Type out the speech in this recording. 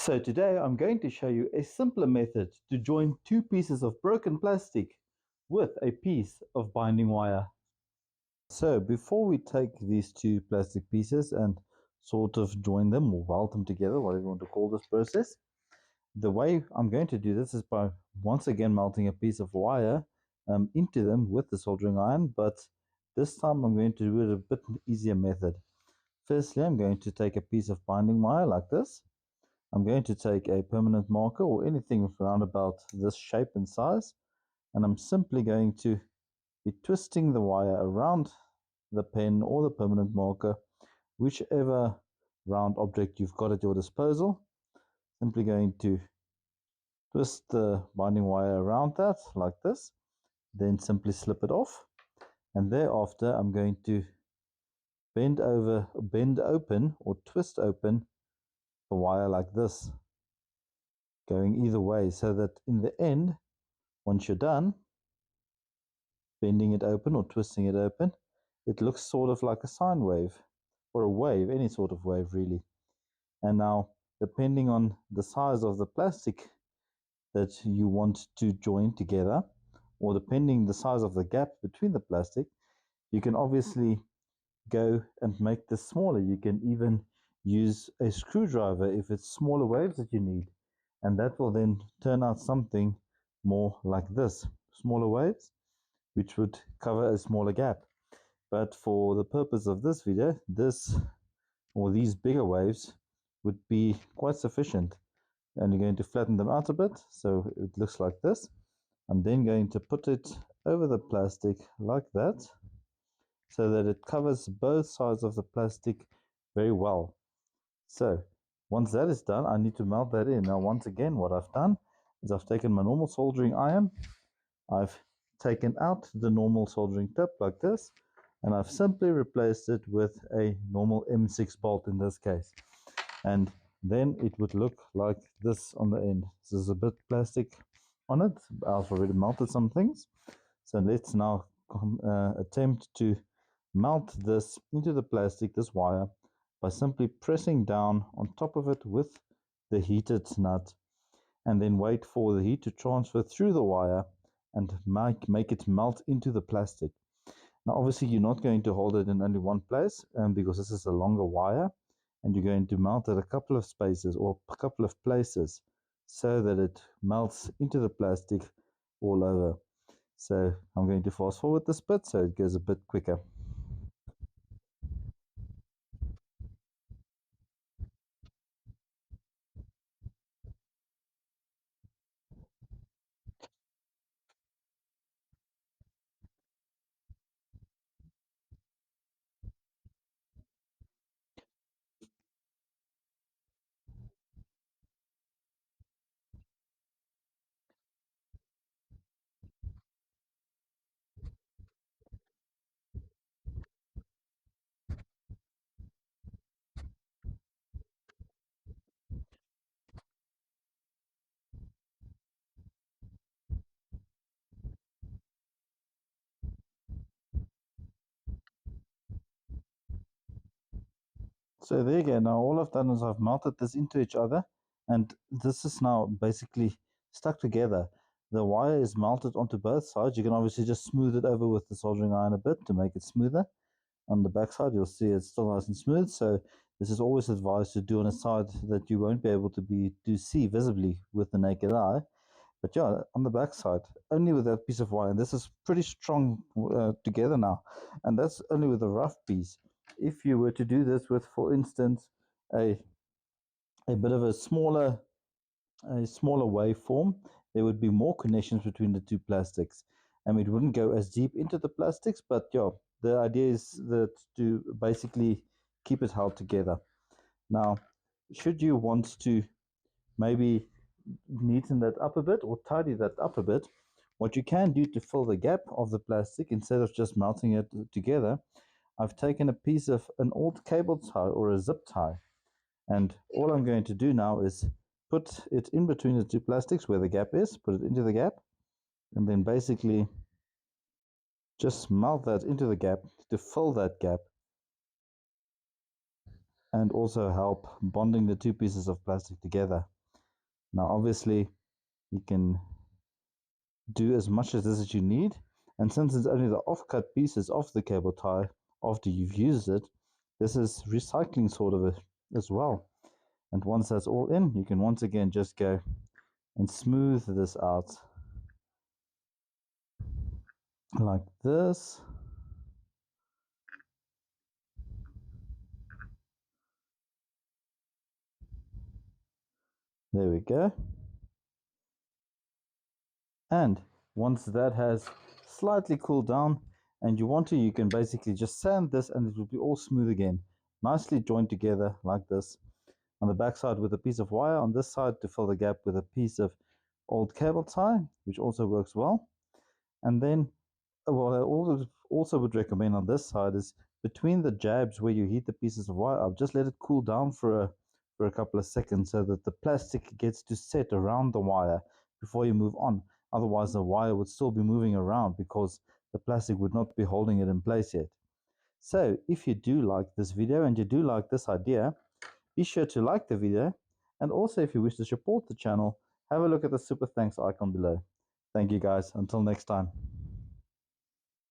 So today I'm going to show you a simpler method to join two pieces of broken plastic with a piece of binding wire. So before we take these two plastic pieces and sort of join them or weld them together, whatever you want to call this process, the way I'm going to do this is by once again melting a piece of wire into them with the soldering iron, but this time I'm going to do it a bit easier method. Firstly, I'm going to take a piece of binding wire like this. I'm going to take a permanent marker or anything around about this shape and size, and I'm simply going to be twisting the wire around the pen or the permanent marker, whichever round object you've got at your disposal. Simply going to twist the binding wire around that like this, then simply slip it off, and thereafter I'm going to bend open or twist open the wire like this, going either way, so that in the end, once you're done bending it open or twisting it open, it looks sort of like a sine wave or a wave, any sort of wave really. And now, depending on the size of the plastic that you want to join together, or depending the size of the gap between the plastic, you can obviously go and make this smaller. You can even use a screwdriver if it's smaller waves that you need, and that will then turn out something more like this, smaller waves, which would cover a smaller gap. But for the purpose of this video, these bigger waves would be quite sufficient. And you're going to flatten them out a bit so it looks like this. I'm then going to put it over the plastic like that, so that it covers both sides of the plastic very well. So once that is done, I need to melt that in. Now once again, what I've done is I've taken my normal soldering iron, I've taken out the normal soldering tip like this, and I've simply replaced it with a normal M6 bolt in this case. And then it would look like this on the end. So there's a bit of plastic on it. I've already melted some things. So let's now attempt to melt this into the plastic, this wire, by simply pressing down on top of it with the heated nut, and then wait for the heat to transfer through the wire and make it melt into the plastic. Now obviously you're not going to hold it in only one place because this is a longer wire, and you're going to melt it a couple of spaces or a couple of places so that it melts into the plastic all over. So I'm going to fast forward this bit so it goes a bit quicker. So there you go. Now all I've done is I've melted this into each other, and this is now basically stuck together. The wire is melted onto both sides. You can obviously just smooth it over with the soldering iron a bit to make it smoother. On the back side, you'll see it's still nice and smooth. So this is always advised to do on a side that you won't be able to see visibly with the naked eye. But yeah, on the back side, only with that piece of wire, and this is pretty strong together now, and that's only with a rough piece. If you were to do this with, for instance, a bit of a smaller waveform, there would be more connections between the two plastics, and it wouldn't go as deep into the plastics. But yeah, the idea is that to basically keep it held together. Now, should you want to maybe neaten that up a bit or tidy that up a bit, what you can do to fill the gap of the plastic, instead of just melting it together, I've taken a piece of an old cable tie or a zip tie, and all I'm going to do now is put it in between the two plastics where the gap is, put it into the gap, and then basically just melt that into the gap to fill that gap, and also help bonding the two pieces of plastic together. Now obviously you can do as much of this as you need, and since it's only the offcut pieces of the cable tie after you've used it, this is recycling sort of it as well. And once that's all in, you can once again just go and smooth this out like this. There we go. And once that has slightly cooled down and you want to, you can basically just sand this and it will be all smooth again. Nicely joined together like this. On the back side with a piece of wire, on this side to fill the gap with a piece of old cable tie, which also works well. And then what I also would recommend on this side is between the jabs where you heat the pieces of wire up, just let it cool down for a couple of seconds so that the plastic gets to set around the wire before you move on. Otherwise, the wire would still be moving around because the plastic would not be holding it in place yet. So if you do like this video and you do like this idea, be sure to like the video, and also if you wish to support the channel, have a look at the super thanks icon below. Thank you guys, until next time.